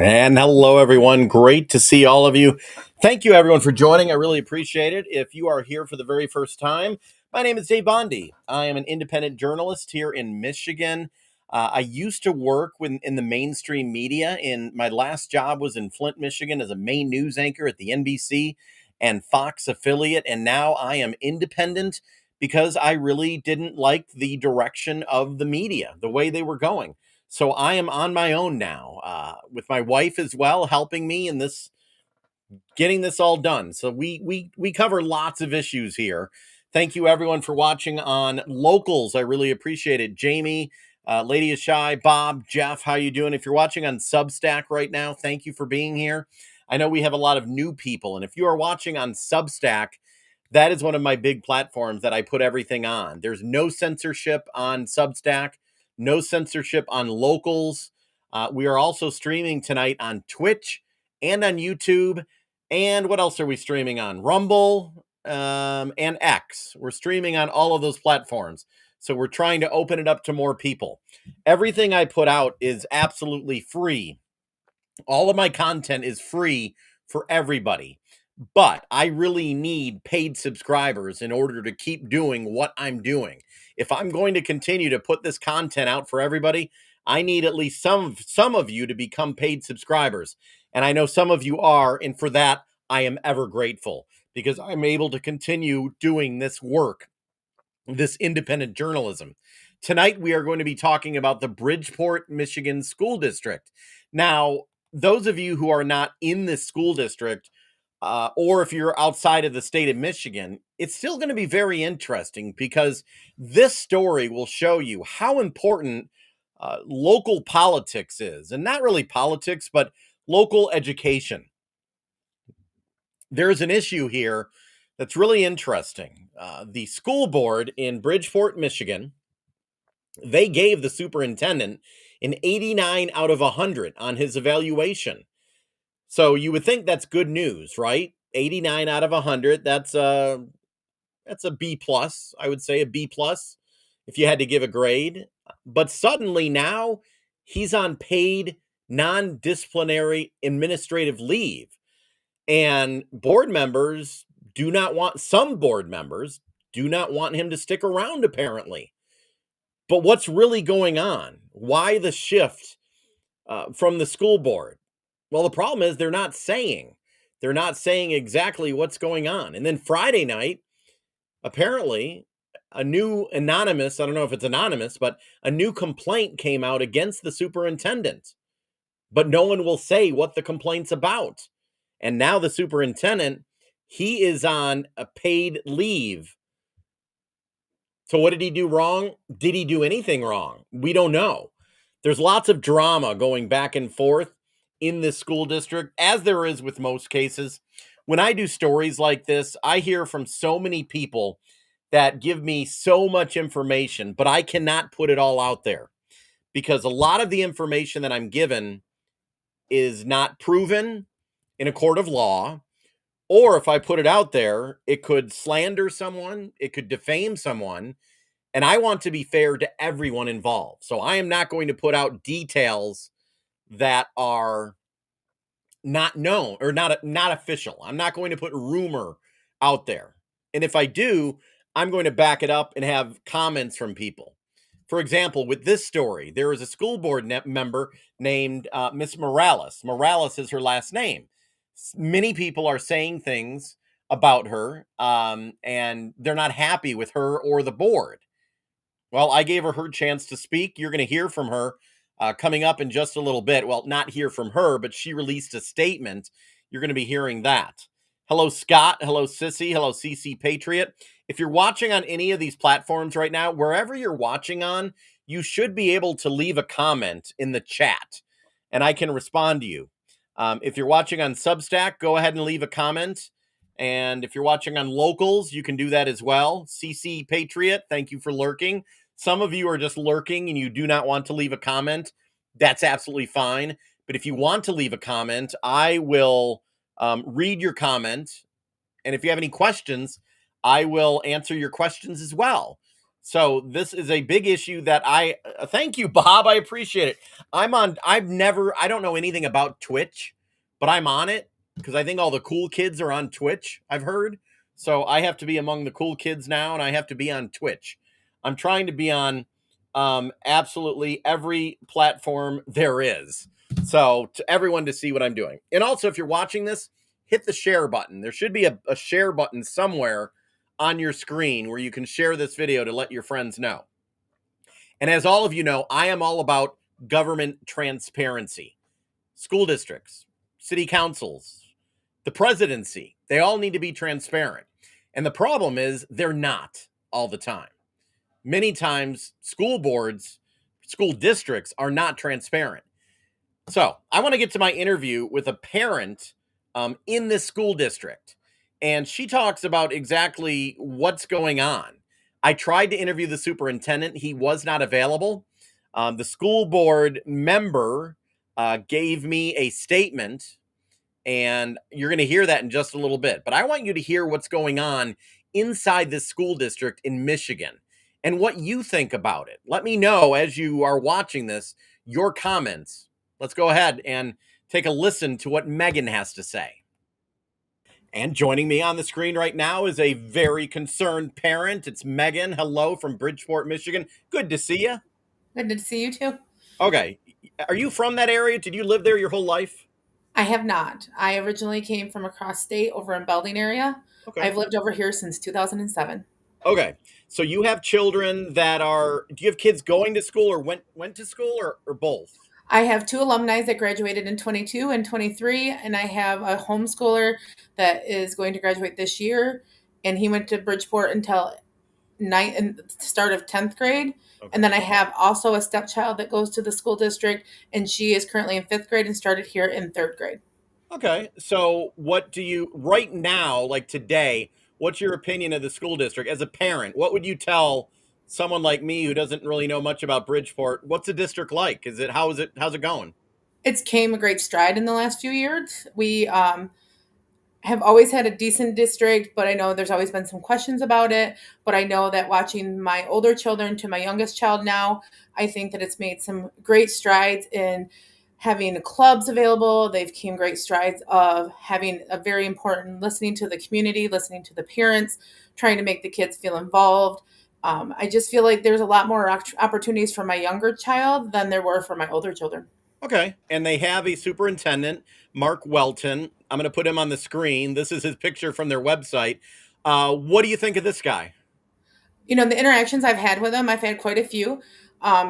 And hello, everyone. Great to see all of you. Thank you, everyone, for joining. I really appreciate it. If you are here for the very first time, my name is Dave Bondy. I am an independent journalist here in Michigan. I used to work in the mainstream media. My last job was in Flint, Michigan, as a main news anchor at the NBC and Fox affiliate. And now I am independent because I really didn't like the direction of the media, the way they were going. So I am on my own now, with my wife as well, helping me in this, getting this all done. So we cover lots of issues here. Thank you everyone for watching on Locals. I really appreciate it. Jamie, Lady is Shy, Bob, Jeff, how you doing? If you're watching on Substack right now, thank you for being here. I know we have a lot of new people, and if you are watching on Substack, that is one of my big platforms that I put everything on. There's no censorship on Substack, no censorship on Locals. We are also streaming tonight on Twitch and on YouTube. And what else are we streaming on? Rumble and X. We're streaming on all of those platforms. So we're trying to open it up to more people. Everything I put out is absolutely free. All of my content is free for everybody. But I really need paid subscribers in order to keep doing what I'm doing. If I'm going to continue to put this content out for everybody, I need at least some of you to become paid subscribers. And I know some of you are, and for that, I am ever grateful because I'm able to continue doing this work, this independent journalism. Tonight, we are going to be talking about the Bridgeport, Michigan School District. Now, those of you who are not in this school district, or if you're outside of the state of Michigan, it's still going to be very interesting because this story will show you how important local politics is, and not really politics, but local education. There's an issue here that's really interesting. The school board in Bridgeport, Michigan, they gave the superintendent an 89 out of 100 on his evaluation. So you would think that's good news, right? 89 out of 100, that's a B plus, I would say a B plus if you had to give a grade. But suddenly now he's on paid non-disciplinary administrative leave. And some board members do not want him to stick around, apparently. But what's really going on? Why the shift from the school board? Well, the problem is they're not saying. They're not saying exactly what's going on. And then Friday night, apparently, a new anonymous, I don't know if it's anonymous, but a new complaint came out against the superintendent. But no one will say what the complaint's about. And now the superintendent, he is on a paid leave. So what did he do wrong? Did he do anything wrong? We don't know. There's lots of drama going back and forth in this school district, as there is with most cases. When I do stories like this, I hear from so many people that give me so much information, but I cannot put it all out there because a lot of the information that I'm given is not proven in a court of law. Or if I put it out there, it could slander someone, it could defame someone. And I want to be fair to everyone involved. So I am not going to put out details that are not known or not official. I'm not going to put rumor out there. And if I do, I'm going to back it up and have comments from people. For example, with this story, there is a school board member named Miss Morales. Morales is her last name. Many people are saying things about her, and they're not happy with her or the board. Well, I gave her chance to speak. You're going to hear from her coming up in just a little bit. Well, not hear from her, but she released a statement. You're going to be hearing that. Hello, Scott. Hello, Sissy. Hello, CC Patriot. If you're watching on any of these platforms right now, wherever you're watching on, you should be able to leave a comment in the chat, and I can respond to you. If you're watching on Substack, go ahead and leave a comment. And if you're watching on Locals, you can do that as well. CC Patriot, thank you for lurking. Some of you are just lurking and you do not want to leave a comment. That's absolutely fine. But if you want to leave a comment, I will read your comment. And if you have any questions, I will answer your questions as well. So this is a big issue that I thank you, Bob. I appreciate it. I don't know anything about Twitch, but I'm on it because I think all the cool kids are on Twitch, I've heard. So I have to be among the cool kids now, and I have to be on Twitch. I'm trying to be on absolutely every platform there is. So to everyone to see what I'm doing. And also, if you're watching this, hit the share button. There should be a share button somewhere on your screen where you can share this video to let your friends know. And as all of you know, I am all about government transparency. School districts, city councils, the presidency, they all need to be transparent. And the problem is they're not all the time. Many times, school boards, school districts are not transparent. So I want to get to my interview with a parent in this school district. And she talks about exactly what's going on. I tried to interview the superintendent, he was not available. The school board member gave me a statement, and you're going to hear that in just a little bit. But I want you to hear what's going on inside this school district in Michigan and what you think about it. Let me know as you are watching this your comments. Let's go ahead and take a listen to what Megan has to say. And joining me on the screen right now is a very concerned parent. It's Megan. Hello from Bridgeport, Michigan. Good to see you. Good to see you too. Okay. Are you from that area? Did you live there your whole life? I have not. I originally came from across state over in Belding area. Okay. I've lived over here since 2007. Okay. So you have children that are, do you have kids going to school or went to school or both? I have two alumni that graduated in 22 and 23, and I have a homeschooler that is going to graduate this year, and he went to Bridgeport until ninth and start of 10th grade. And Okay. then I have also a stepchild that goes to the school district, and she is currently in 5th grade and started here in 3rd grade. Okay. So what do you, right now, like today, what's your opinion of the school district as a parent? What would you tell someone like me who doesn't really know much about Bridgeport? What's the district like? How's it going? It's came a great stride in the last few years. We have always had a decent district, but I know there's always been some questions about it. But I know that watching my older children to my youngest child now, I think that it's made some great strides in having clubs available. They've came great strides of having a very important listening to the community, listening to the parents, trying to make the kids feel involved. I just feel like there's a lot more opportunities for my younger child than there were for my older children. Okay. And they have a superintendent, Mark Welton. I'm going to put him on the screen. This is his picture from their website. What do you think of this guy? The interactions I've had with him, I've had quite a few.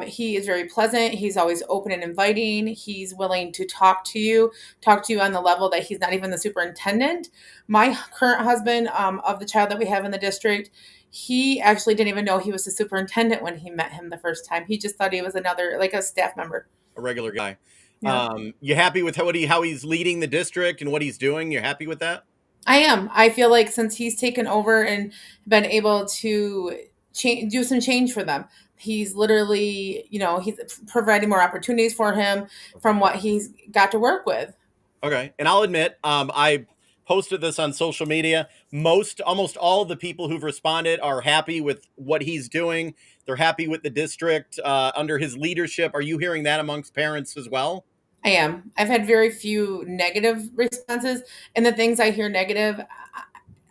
He is very pleasant. He's always open and inviting. He's willing to talk to you on the level that he's not even the superintendent. My current husband, of the child that we have in the district, he actually didn't even know he was the superintendent when he met him the first time. He just thought he was another, like a staff member. A regular guy. Yeah. You happy with how he's leading the district and what he's doing? You're happy with that? I am. I feel like since he's taken over and been able to do some change for them, he's literally, he's providing more opportunities for him Okay. from what he's got to work with. Okay. And I'll admit, I posted this on social media. Almost all of the people who've responded are happy with what he's doing. They're happy with the district under his leadership. Are you hearing that amongst parents as well? I am. I've had very few negative responses, and the things I hear negative,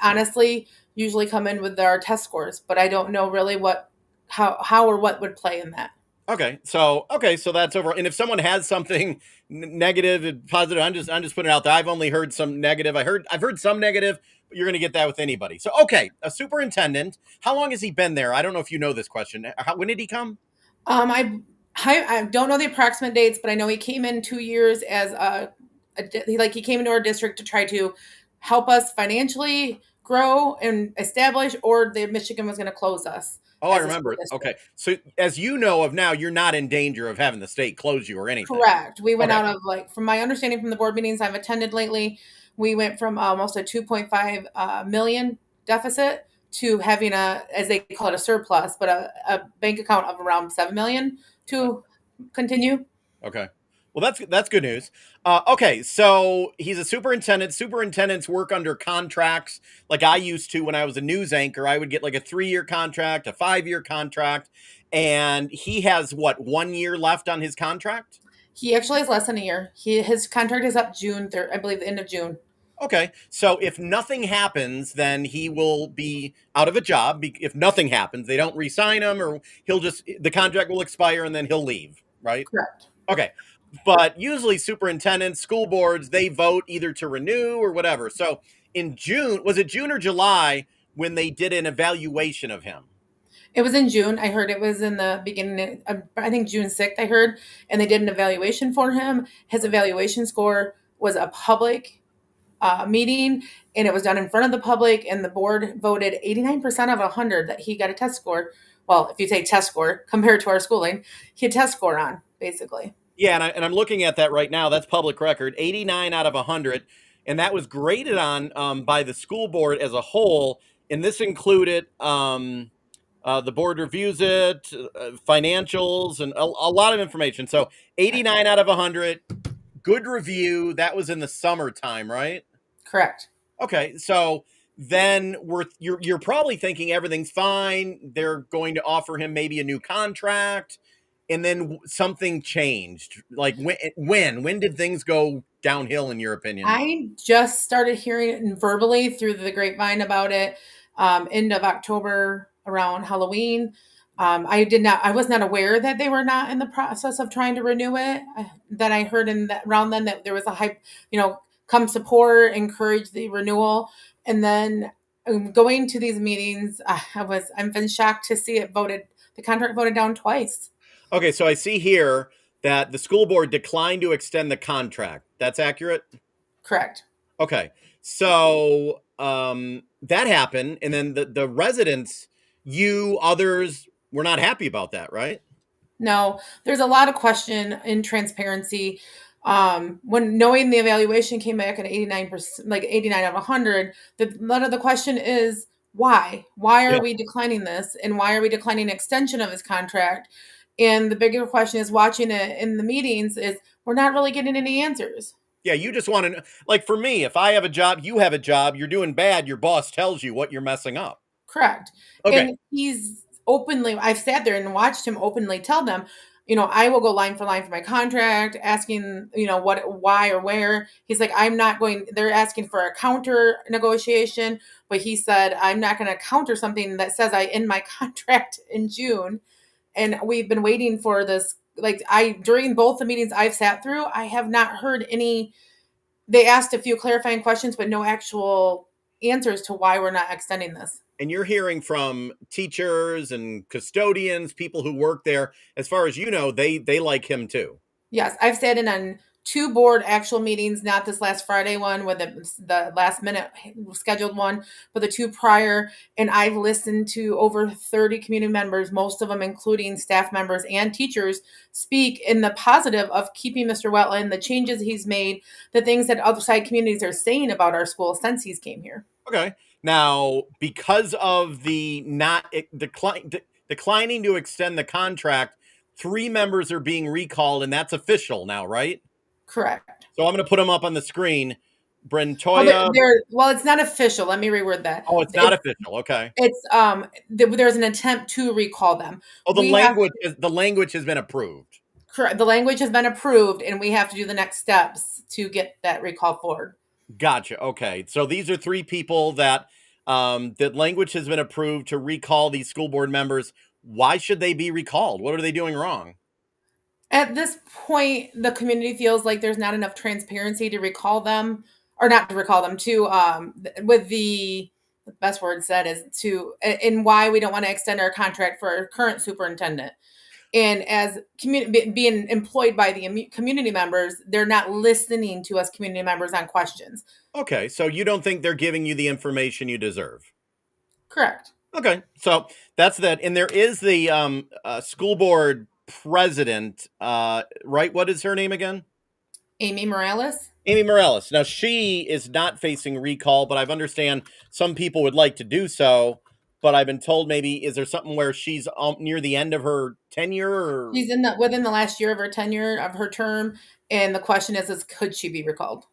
honestly, usually come in with our test scores, but I don't know really how or what would play in that. So that's over. And if someone has something negative and positive, I'm just putting it out there. I've only heard some negative. I've heard some negative, but you're going to get that with anybody. So okay, a superintendent. How long has he been there? I don't know if you know this question. When did he come? Um, I I don't know the approximate dates, but I know he came in 2 years as he came into our district to try to help us financially grow and establish, or the Michigan was going to close us Oh, I as a school remember it. Okay, district. so as you know of now, you're not in danger of having the state close you or anything. Correct. We went Okay, out of, like, from my understanding from the board meetings I've attended lately, we went from almost a 2.5 million deficit to having as they call it, a surplus, but a bank account of around 7 million okay, to continue. okay. Well, that's good news. Okay, so he's a superintendent. Superintendents work under contracts, like I used to when I was a news anchor. I would get like a 3-year contract, a 5-year contract, and he has what, 1 year left on his contract? He actually has less than a year. His contract is up June 3rd, I believe, the end of June. Okay, so if nothing happens, then he will be out of a job. If nothing happens, they don't re-sign him, or the contract will expire and then he'll leave, right? Correct. Okay. But usually superintendents, school boards, they vote either to renew or whatever. So in June, was it June or July when they did an evaluation of him? It was in June. I heard it was in the beginning. I think June 6th. I heard, and they did an evaluation for him. His evaluation score was a public meeting, and it was done in front of the public. And the board voted 89% of 100 that he got a test score. Well, if you take test score compared to our schooling, he had test score on basically. Yeah, and I'm looking at that right now. That's public record, 89 out of 100. And that was graded on by the school board as a whole. And this included the board reviews it, financials, and a lot of information. So 89 out of 100, good review. That was in the summertime, right? Correct. Okay, so then you're probably thinking everything's fine. They're going to offer him maybe a new contract, and then something changed. Like when did things go downhill in your opinion? I just started hearing it verbally through the grapevine about it, end of October around Halloween. I was not aware that they were not in the process of trying to renew it. Then I heard in that around then that there was a hype, come support, encourage the renewal. And then going to these meetings, I've been shocked to see the contract voted down twice. Okay, so I see here that the school board declined to extend the contract. That's accurate? Correct. Okay. So that happened, and then the residents, you others, were not happy about that, right? No, there's a lot of question in transparency. When knowing the evaluation came back at 89%, like 89 out of 100, a lot of the question is why? Why are Yeah. we declining this? And why are we declining extension of his contract? And the bigger question is watching it in the meetings is we're not really getting any answers. Yeah, you just want to, like, for me, if I have a job, you have a job, you're doing bad, your boss tells you what you're messing up. Correct. Okay. And I've sat there and watched him openly tell them, I will go line for line for my contract, asking, why or where. He's like, they're asking for a counter negotiation, but he said, I'm not going to counter something that says I end my contract in June. And we've been waiting for this. During both the meetings I've sat through, I have not heard they asked a few clarifying questions, but no actual answers to why we're not extending this. And you're hearing from teachers and custodians, people who work there. As far as you know, they like him too. Yes, I've sat in on two board actual meetings, not this last Friday one with the last minute scheduled one, but the two prior. And I've listened to over 30 community members, most of them including staff members and teachers, speak in the positive of keeping Mr. Wetland, the changes he's made, the things that outside communities are saying about our school since he's came here. Okay. Now, because of the not declining to extend the contract, 3 members are being recalled, and that's official now, right? Correct. So I'm going to put them up on the screen. Well, Brentoya. it's not official. Let me reword that. Oh, it's not official. Okay. There's an attempt to recall them. Oh, We have the language has been approved. Correct. The language has been approved, and we have to do the next steps to get that recall forward. Gotcha. Okay. So these are 3 people that language has been approved to recall these school board members. Why should they be recalled? What are they doing wrong? At this point, the community feels like there's not enough transparency to recall them, or not to recall them, to with the best word said is to in why we don't want to extend our contract for our current superintendent. And as being employed by the community members, they're not listening to us community members on questions. Okay. So you don't think they're giving you the information you deserve? Correct. Okay. So that's that. And there is the school board president, right? What is her name again? Amy Morales. Amy Morales. Now, she is not facing recall, but I understand some people would like to do so. but I've been told maybe is there something where she's near the end of her tenure or She's in the within the last year of her tenure of her term, and the question is could she be recalled?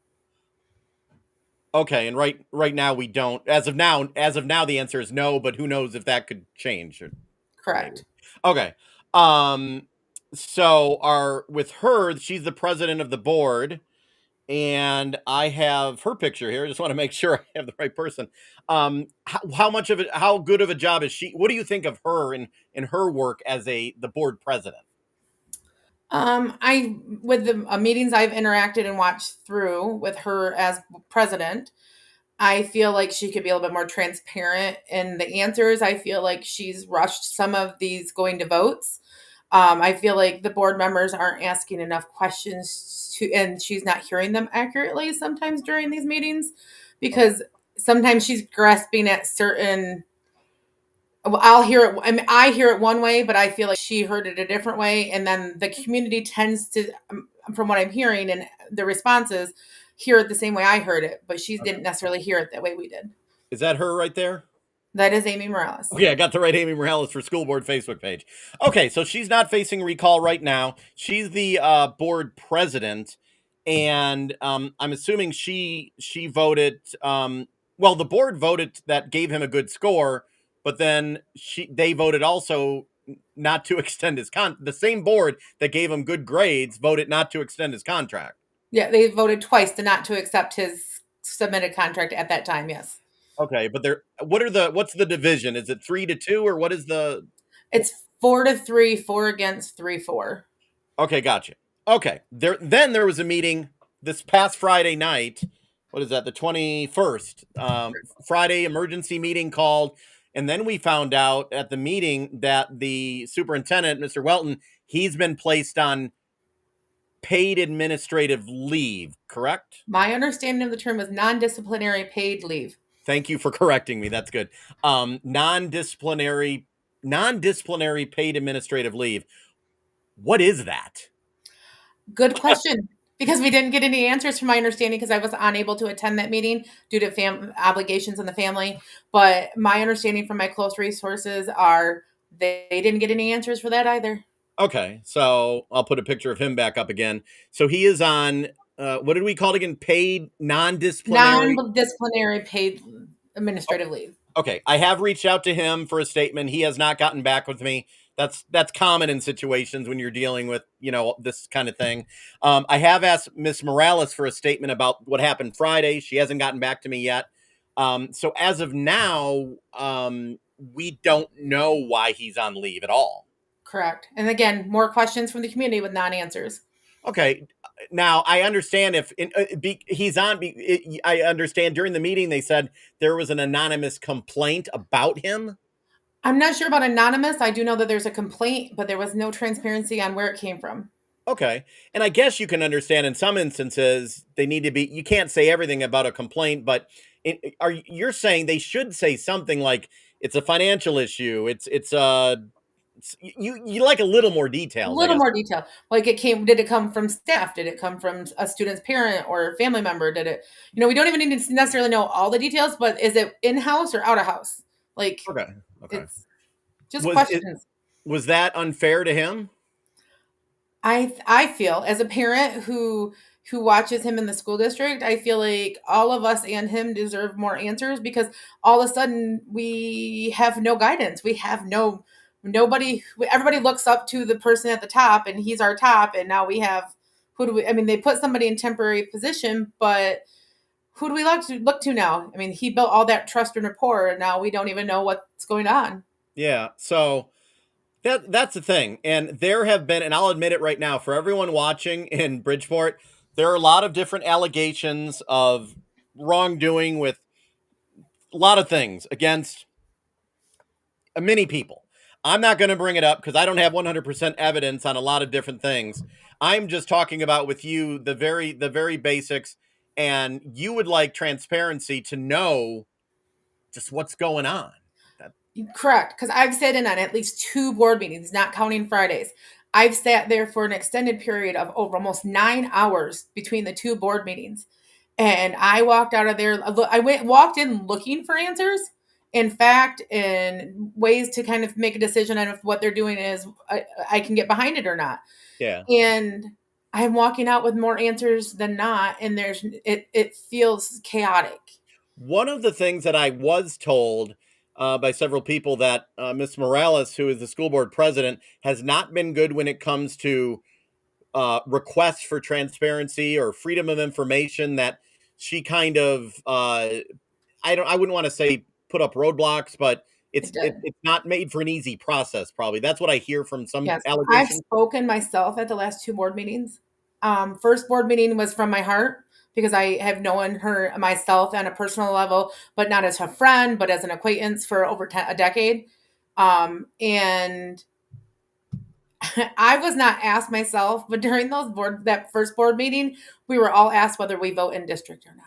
okay, and right now we don't as of now the answer is no, but who knows if that could change or maybe. Correct. Okay. Um so our with her, she's the president of the board and I have her picture here. I just want to make sure I have the right person. How much of it? How good of a job is she? What do you think of her in her work as the board president? I with the meetings I've interacted and watched through with her as president, I feel like she could be a little bit more transparent in the answers. I feel like she's rushed some of these going to votes. I feel like the board members aren't asking enough questions to, and she's not hearing them accurately sometimes during these meetings Okay, because sometimes she's grasping at certain. Well, I'll hear it. I mean, I hear it one way, but I feel like she heard it a different way, and then the community tends to, from what I'm hearing and the responses, hear it the same way I heard it, but she okay. didn't necessarily hear it that way we did. Is that her right there? That is Amy Morales. Okay, I got the right Amy Morales for school board Facebook page. Okay, so she's not facing recall right now. She's the board president, and I'm assuming she voted. Well, the board voted that gave him a good score, but then they voted also not to extend his the same board that gave him good grades voted not to extend his contract. Yeah, they voted twice to not to accept his submitted contract at that time. Yes, Okay, but what's the division? Is it 3-2 or what is the? it's 4-3, 4 against 3-4. Okay, gotcha. Okay, then there was a meeting this past Friday night. What is that? The 21st. Friday emergency meeting called, and then we found out at the meeting that the superintendent, Mr. Welton, he's been placed on paid administrative leave. Correct? My understanding of the term was non-disciplinary paid leave. Thank you for correcting me. That's good. Non-disciplinary paid administrative leave. What is that? Good question. Because we didn't get any answers from my understanding because I was unable to attend that meeting due to obligations in the family. But my understanding from my close resources are they didn't get any answers for that either. Okay, so I'll put a picture of him back up again. So he is on what did we call it again? Paid non-disciplinary. Non-disciplinary paid administrative leave. Okay, I have reached out to him for a statement. He has not gotten back with me. That's common in situations when you're dealing with this kind of thing. I have asked Miss Morales for a statement about what happened Friday. She hasn't gotten back to me yet. So as of now, we don't know why he's on leave at all. Correct. And again, more questions from the community with non-answers. Okay, now I understand if he's on. I understand during the meeting they said there was an anonymous complaint about him. I'm not sure about anonymous. I do know that there's a complaint, but there was no transparency on where it came from. Okay, and I guess you can understand in some instances they need to be. You can't say everything about a complaint, but you're saying they should say something like it's a financial issue. You like a little more A details, I little guess. more detail. Like did it come from staff? Did it come from a student's parent or family member? Did it, we don't even need to necessarily know all the details, but is it in-house or out of house? Like Okay, okay. it's just Was it questions. was that unfair to him? I feel as a parent who watches him in the school district, I feel like all of us and him deserve more answers because all of a sudden we have no guidance. We have nobody. Everybody looks up to the person at the top, and he's our top. And now we have who do we? I mean, they put somebody in temporary position, but who do we look to now? I mean, he built all that trust and rapport, and now we don't even know what's going on. Yeah. So that's the thing. And there have been, and I'll admit it right now, for everyone watching in Bridgeport, there are a lot of different allegations of wrongdoing with a lot of things against many people. I'm not going to bring it up because I don't have 100% evidence on a lot of different things. I'm just talking about with you the very basics, and you would like transparency to know just what's going on. That, Correct, because I've sat in on at least two board meetings, not counting Fridays. I've sat there for an extended period of over almost 9 hours between the two board meetings, and I walked out of there. I walked in looking for answers, in fact and ways to kind of make a decision on if what they're doing is I can get behind it or not. Yeah. And I'm walking out with more answers than not, and it feels chaotic. One of the things that I was told by several people that Miss Morales, who is the school board president, has not been good when it comes to requests for transparency or freedom of information. That she kind of I wouldn't want to say put up roadblocks, but It it's not made for an easy process. Probably that's what I hear from some Yes, I've allegations. spoken myself at the last 2 board meetings. First board meeting was from my heart because I have known her myself on a personal level, but not as a friend, but as an acquaintance for over a decade. And I was not asked myself, but during that first board meeting, we were all asked whether we vote in district or not.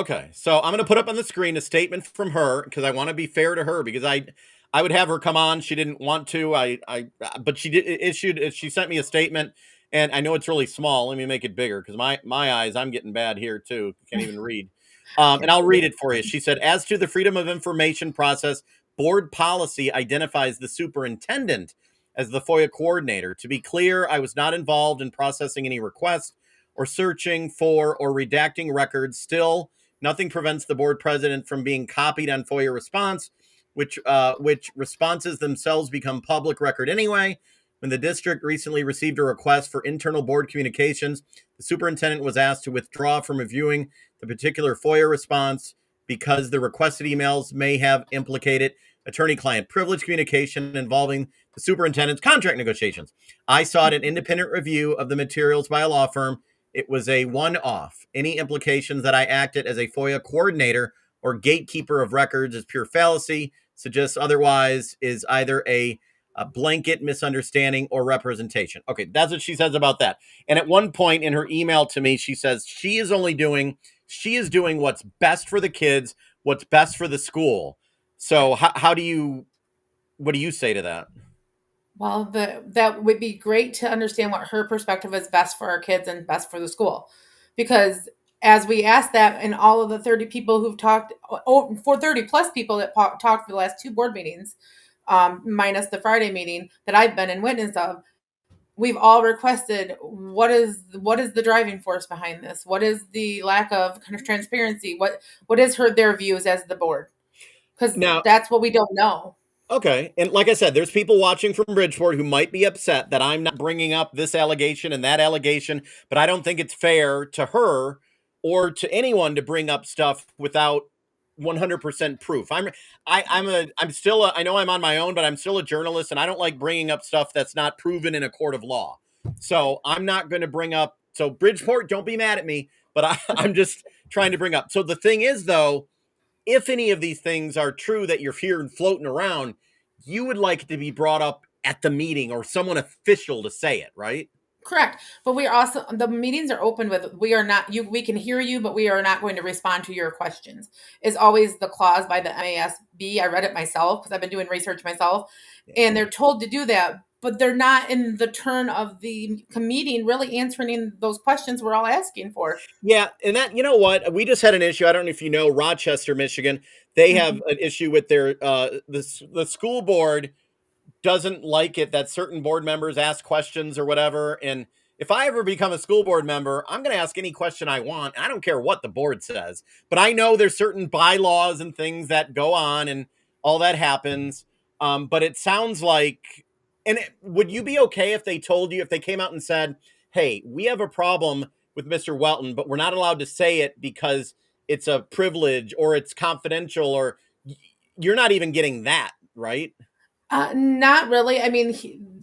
Okay, so I'm going to put up on the screen a statement from her because I want to be fair to her because I would have her come on. She didn't want to. But she did issued. She sent me a statement, and I know it's really small. Let me make it bigger because my eyes, I'm getting bad here too. Can't even read. And Can't I'll see read it. it for you. She said, as to the freedom of information process, board policy identifies the superintendent as the FOIA coordinator. To be clear, I was not involved in processing any requests or searching for or redacting records. Still, nothing prevents the board president from being copied on FOIA response, which responses themselves become public record anyway. When the district recently received a request for internal board communications, the superintendent was asked to withdraw from reviewing the particular FOIA response because the requested emails may have implicated attorney-client privilege communication involving the superintendent's contract negotiations. I sought an independent review of the materials by a law firm. It was a one-off. Any implications that I acted as a FOIA coordinator or gatekeeper of records is pure fallacy. Suggests otherwise is either a blanket misunderstanding or representation. Okay, that's what she says about that. And at one point in her email to me, she says she is doing what's best for the kids, what's best for the school. So how do you what do you say to that? Well, that would be great to understand what her perspective is best for our kids and best for the school. Because as we asked that, and all of the 30 people who've talked, for 30 plus people that talked for the last 2 board meetings, minus the Friday meeting that I've been in witness of, we've all requested what is the driving force behind this? What is the lack of kind of transparency? What is their views as the board? Because Now, that's what we don't know. okay. And like I said, there's people watching from Bridgeport who might be upset that I'm not bringing up this allegation and that allegation, but I don't think it's fair to her or to anyone to bring up stuff without 100% proof. I'm still I know I'm on my own, but I'm still a journalist and I don't like bringing up stuff that's not proven in a court of law. So, I'm not going to bring up so Bridgeport, don't be mad at me, but I'm just trying to bring up. So the thing is though, if any of these things are true that you're hearing floating around, you would like it to be brought up at the meeting or someone official to say it, right? Correct. But we are also, the meetings are open with, we are not, we can hear you, but we are not going to respond to your questions, is always the clause by the MASB. I read it myself because I've been doing research myself, and they're told to do that, but they're not in the turn of the meeting really answering those questions we're all asking for. Yeah, and that you know what? We just had an issue. I don't know if you know Rochester, Michigan. They have Mhm. an issue with their the school board doesn't like it that certain board members ask questions or whatever. And if I ever become a school board member, I'm going to ask any question I want. I don't care what the board says, but I know there's certain bylaws and things that go on and all that happens. But it sounds like, would you be okay if they told you, if they came out and said, hey, we have a problem with Mr. Welton, but we're not allowed to say it because it's a privilege or it's confidential or you're not even getting that, right? Not really. I mean,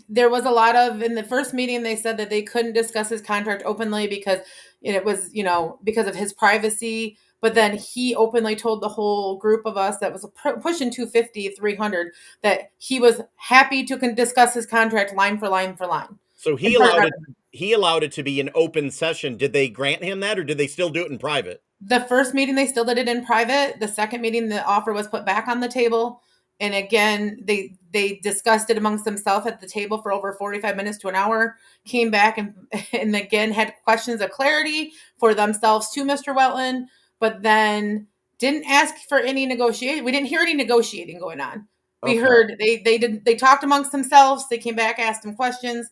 there was a lot of, in the first meeting, they said that they couldn't discuss his contract openly because it was, because of his privacy. But Yeah. then he openly told the whole group of us that was pushing 250, 300, that he was happy to discuss his contract line for line for line So in front of everyone. he allowed it to be an open session. Did they grant him that or did they still do it in private? The first meeting, they still did it in private. The second meeting, the offer was put back on the table. And again, they discussed it amongst themselves at the table for over 45 minutes to an hour, came back and again had questions of clarity for themselves to Mr. Wetland. But then Didn't ask for any negotiation. We didn't hear any negotiating going on. We Okay. heard they talked amongst themselves. They came back, asked them questions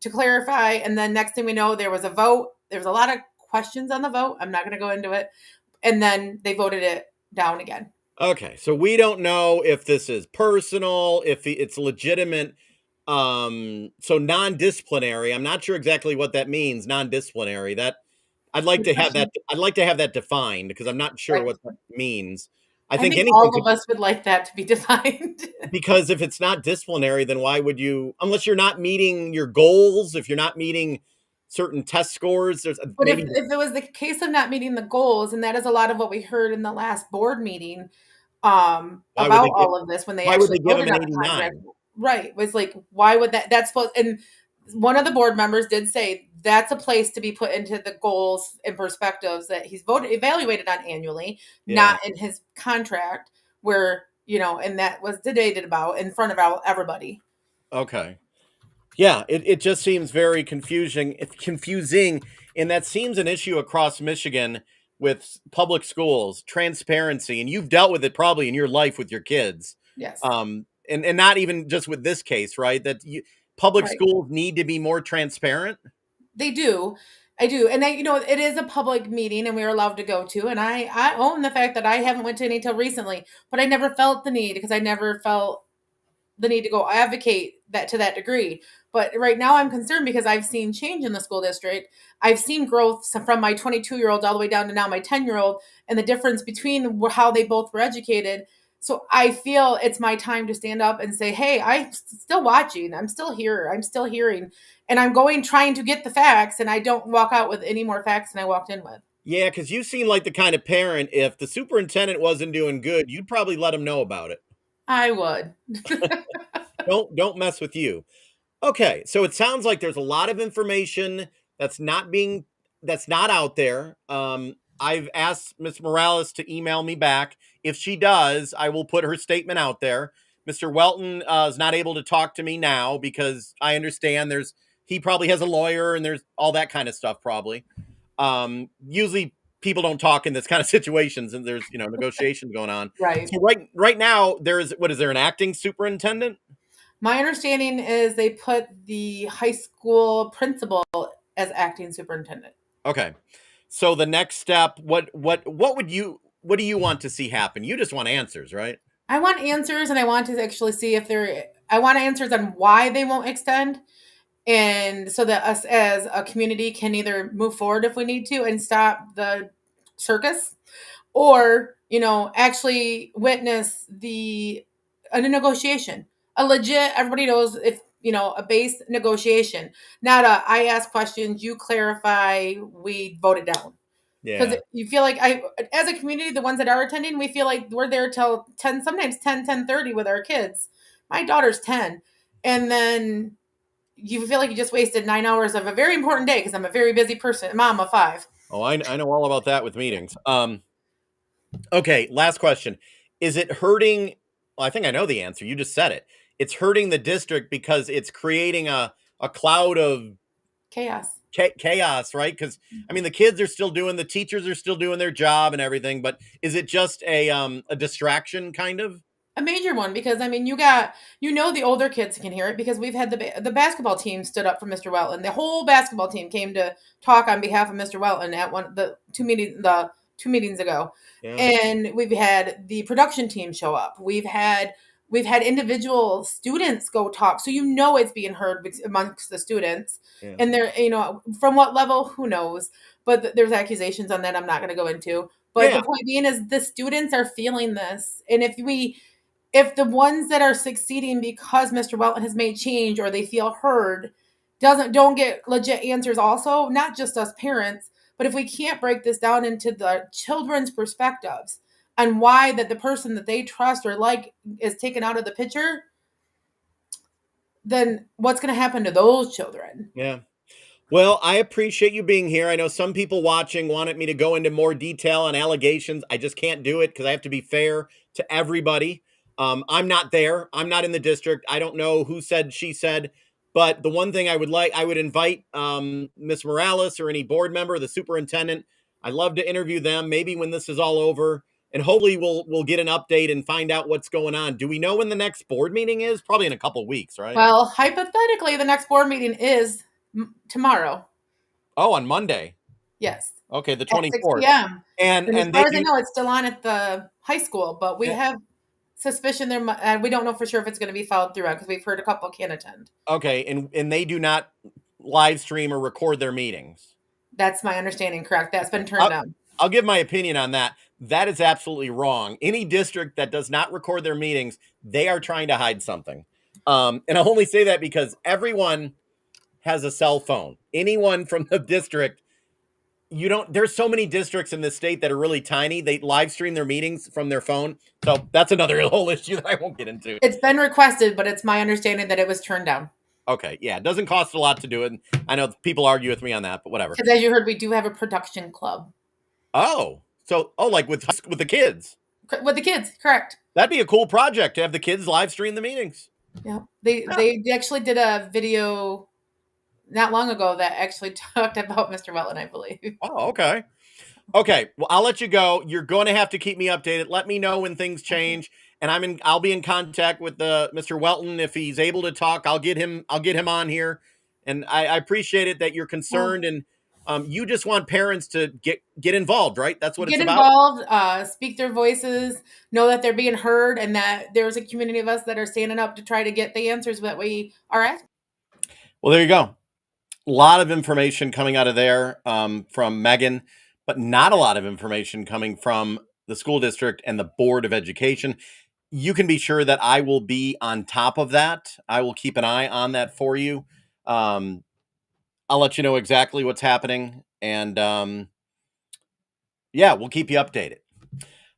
to clarify, and then next thing we know, there was a vote. There was a lot of questions on the vote. I'm not going to go into it, and then they voted it down again. Okay. So we don't know if this is personal, if it's legitimate. So non-disciplinary. I'm not sure exactly what that means. Non-disciplinary. That I'd like Good to have that. question. I'd like to have that defined because I'm not sure Right. what that means. I I think think anything all of could, us would like that to be defined. because if it's not disciplinary, then why would you, unless you're not meeting your goals, if you're not meeting certain test scores, there's But maybe if it was the case of not meeting the goals, and that is a lot of what we heard in the last board meeting, why would about they give all of this when they why would they actually give him voted an on the contract. 89? Right. Was like, why would that's supposed, and one of the board members did say that's a place to be put into the goals and perspectives that he's voted evaluated on annually, Yeah. not in his contract where, and that was debated about in front of everybody. Okay. Yeah, it just seems very confusing, and that seems an issue across Michigan with public schools, transparency, and you've dealt with it probably in your life with your kids. Yes. And not even just with this case, right? Public Right. schools need to be more transparent. They do. I do. And it is a public meeting and we're allowed to go to. And I own the fact that I haven't went to any till recently, but I never felt the need because I never felt the need to go advocate that to that degree. But right now I'm concerned because I've seen change in the school district. I've seen growth from my 22-year-old all the way down to now my 10-year-old and the difference between how they both were educated. So I feel it's my time to stand up and say, "Hey, I'm still watching. I'm still here. I'm still hearing, and I'm going trying to get the facts and I don't walk out with any more facts than I walked in with." Yeah, because you seem like the kind of parent, if the superintendent wasn't doing good, you'd probably let him know about it. I would. Don't mess with you. Okay, so it sounds like there's a lot of information that's not being that's not out there. I've asked Miss Morales to email me back. If she does, I will put her statement out there. Mr. Welton is not able to talk to me now because I understand he probably has a lawyer and there's all that kind of stuff probably. Usually people don't talk in this kind of situations and there's negotiations going on. Right. So right now there an acting superintendent? My understanding is they put the high school principal as acting superintendent. Okay. So the next step, what do you want to see happen? You just want answers, right? I want answers and I want to actually see if I want answers on why they won't extend. And so that us as a community can either move forward if we need to and stop the circus or, actually witness a negotiation. A legit, everybody knows if, a base negotiation, not I ask questions, you clarify, we vote it down. Because Yeah. you feel like as a community, the ones that are attending, we feel like we're there till 10, sometimes 10:30 with our kids. My daughter's 10. And then you feel like you just wasted 9 hours of a very important day because I'm a very busy person, mom of five. Oh, I know all about that with meetings. Okay, last question. Is it hurting? Well, I think I know the answer. You just said it. It's hurting the district because it's creating a cloud of Chaos. chaos, right? Because I mean, the kids are still doing, the teachers are still doing their job and everything, but is it just a distraction kind of? A major one because I mean the older kids can hear it because we've had the basketball team stood up for Mr. Welton. The whole basketball team came to talk on behalf of Mr. Welton at the 2 meetings ago, Yeah, and we've had the production team show up. We've had individual students go talk, so it's being heard amongst the students, yeah, and they're from what level, who knows, but there's accusations on that I'm not going to go into. But yeah, the point being is the students are feeling this, and if the ones that are succeeding because Mr. Welton has made change or they feel heard don't get legit answers also, not just us parents, but if we can't break this down into the children's perspectives and why that the person that they trust or like is taken out of the picture, then what's going to happen to those children? yeah. Well, I appreciate you being here. I know some people watching wanted me to go into more detail on allegations. I just can't do it because I have to be fair to everybody. I'm not there. I'm not in the district. I don't know who said, she said. But the one thing I would invite Miss Morales or any board member, the superintendent. I'd love to interview them. Maybe when this is all over, and hopefully we'll get an update and find out what's going on. Do we know when the next board meeting is? Probably in a couple weeks, right? Well, hypothetically, the next board meeting is tomorrow. Oh, on Monday. Yes, Okay, the at 6 24th. p.m. And And as and far they as I do know, it's still on at the high school, but we have suspicion we don't know for sure if it's going to be followed through on because we've heard a couple can't attend. okay, and they do not live stream or record their meetings. That's my understanding, correct? That's been turned I'll, down. I'll give my opinion on that. That is absolutely wrong. Any district that does not record their meetings, they are trying to hide something. And I'll only say that because everyone has a cell phone. Anyone from the district, you don't, there's so many districts in this state that are really tiny. They live stream their meetings from their phone. So that's another whole issue that I won't get into. It's been requested, but it's my understanding that it was turned down. Okay. Yeah. It doesn't cost a lot to do it. And I know people argue with me on that, but whatever. Because as you heard, we do have a production club Oh, so, oh, like with the kids. with the kids, correct? That'd be a cool project to have the kids live stream the meetings. Yeah, Yeah. they actually did a video not long ago that actually talked about Mr. Wellen, I believe. Oh, okay. Okay. Well, I'll let you go. You're going to have to keep me updated. Let me know when things change. And I'll be in contact with Mr. Welton. If he's able to talk, I'll get him on here. And I appreciate it that you're concerned and you just want parents to get involved, right? That's what Get it's about. involved, speak their voices, know that they're being heard, and that there's a community of us that are standing up to try to get the answers that we are asking. Well, there you go. A lot of information coming out of there from Megan, but not a lot of information coming from the school district and the Board of Education. You can be sure that I will be on top of that. I will keep an eye on that for you. I'll let you know exactly what's happening. And yeah, we'll keep you updated.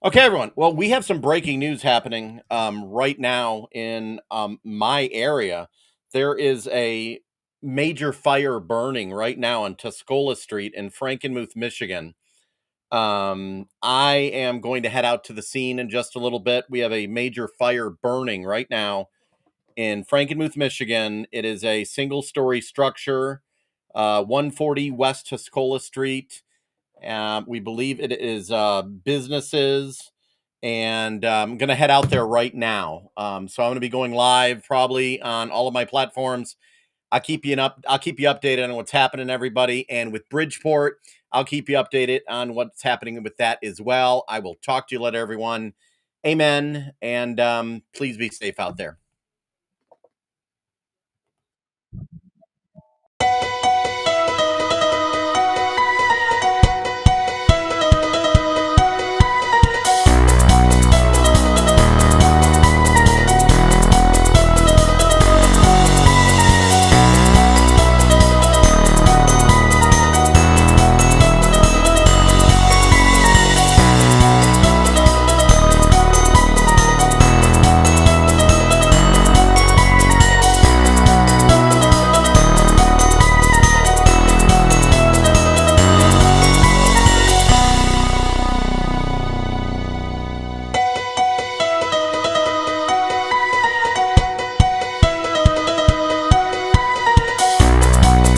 Okay, everyone. Well, we have some breaking news happening right now in my area. There is a major fire burning right now on Tuscola Street in Frankenmuth, Michigan. I am going to head out to the scene in just a little bit. We have a major fire burning right now in Frankenmuth, Michigan. It is a single-story structure, 140 West Tuscola Street. We believe it is businesses, and I'm going to head out there right now. So I'm going to be going live probably on all of my platforms. I'll keep you updated on what's happening, everybody. And with Bridgeport, I'll keep you updated on what's happening with that as well. I will talk to you later, everyone. Amen. And please be safe out there.